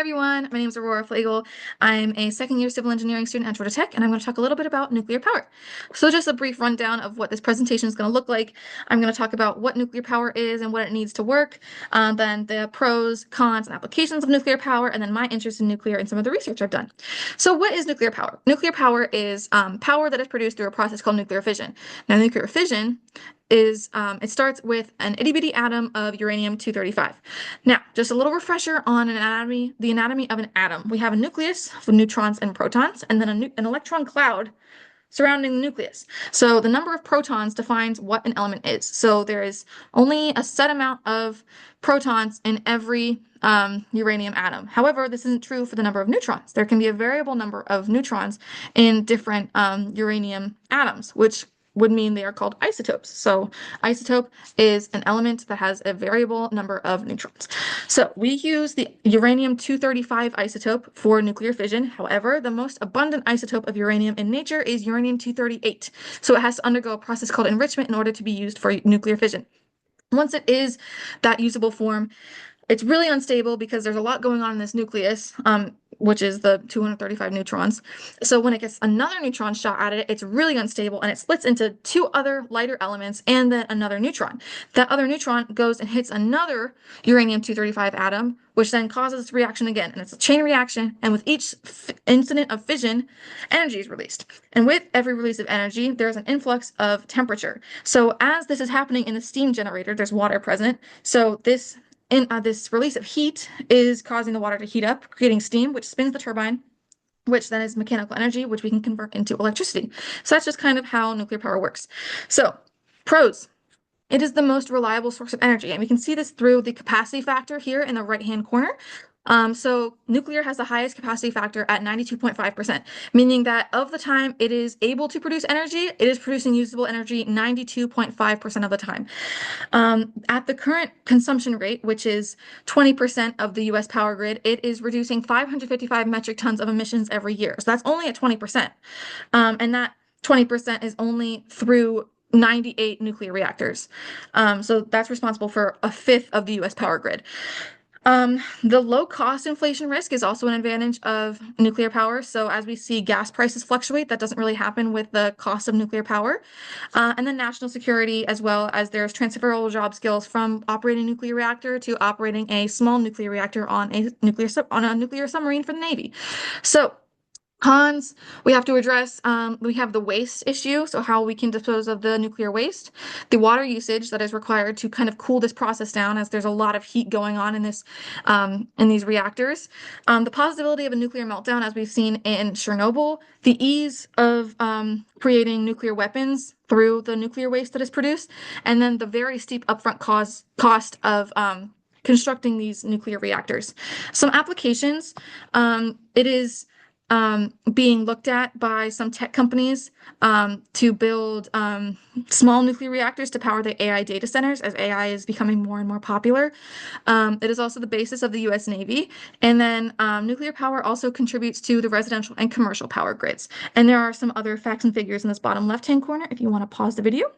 everyone, my name is Aurora Flagel. I'm a second-year civil engineering student at Georgia Tech, and I'm going to talk a little bit about nuclear power. So just a brief rundown of what this presentation is going to look like. I'm going to talk about what nuclear power is and what it needs to work, then the pros, cons, and applications of nuclear power, and then my interest in nuclear and some of the research I've done. So what is nuclear power? Nuclear power is power that is produced through a process called nuclear fission. Now, nuclear fission is it starts with an itty-bitty atom of uranium-235. Now, just a little refresher on the anatomy of an atom. We have a nucleus with neutrons and protons, and then an electron cloud surrounding the nucleus. So the number of protons defines what an element is. So there is only a set amount of protons in every uranium atom. However, this isn't true for the number of neutrons. There can be a variable number of neutrons in different uranium atoms, which would mean they are called isotopes. So isotope is an element that has a variable number of neutrons. So we use the uranium-235 isotope for nuclear fission. However, the most abundant isotope of uranium in nature is uranium-238. So it has to undergo a process called enrichment in order to be used for nuclear fission. Once it is that usable form, it's really unstable because there's a lot going on in this nucleus, which is the 235 neutrons. So when it gets another neutron shot at it, it's really unstable and it splits into two other lighter elements and then another neutron. That other neutron goes and hits another uranium-235 atom, which then causes this reaction again. And it's a chain reaction. And with each incident of fission, energy is released. And with every release of energy, there's an influx of temperature. So as this is happening in the steam generator, there's water present. So this release of heat is causing the water to heat up, creating steam, which spins the turbine, which then is mechanical energy, which we can convert into electricity. So that's just kind of how nuclear power works. So, pros. It is the most reliable source of energy, and we can see this through the capacity factor here in the right-hand corner. So nuclear has the highest capacity factor at 92.5%, meaning that of the time it is able to produce energy, it is producing usable energy 92.5% of the time. At the current consumption rate, which is 20% of the US power grid, it is reducing 555 metric tons of emissions every year. So that's only at 20%. And that 20% is only through 98 nuclear reactors. So that's responsible for a fifth of the US power grid. The low cost inflation risk is also an advantage of nuclear power. So as we see gas prices fluctuate, that doesn't really happen with the cost of nuclear power. And then national security, as well as there's transferable job skills from operating a nuclear reactor to operating a small nuclear reactor on a nuclear submarine for the Navy. So cons, we have to address, we have the waste issue, so how we can dispose of the nuclear waste, the water usage that is required to kind of cool this process down as there's a lot of heat going on in this, in these reactors, the possibility of a nuclear meltdown as we've seen in Chernobyl, the ease of creating nuclear weapons through the nuclear waste that is produced, and then the very steep upfront cost of constructing these nuclear reactors. Some applications, it is being looked at by some tech companies to build small nuclear reactors to power the AI data centers as AI is becoming more and more popular. It is also the basis of the US Navy. And then nuclear power also contributes to the residential and commercial power grids. And there are some other facts and figures in this bottom left-hand corner if you want to pause the video.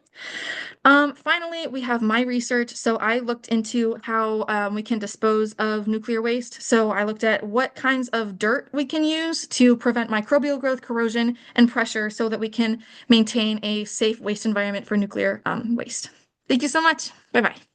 Finally, we have my research. So I looked into how we can dispose of nuclear waste. So I looked at what kinds of dirt we can use to prevent microbial growth, corrosion, and pressure so that we can maintain a safe waste environment for nuclear waste. Thank you so much. Bye-bye.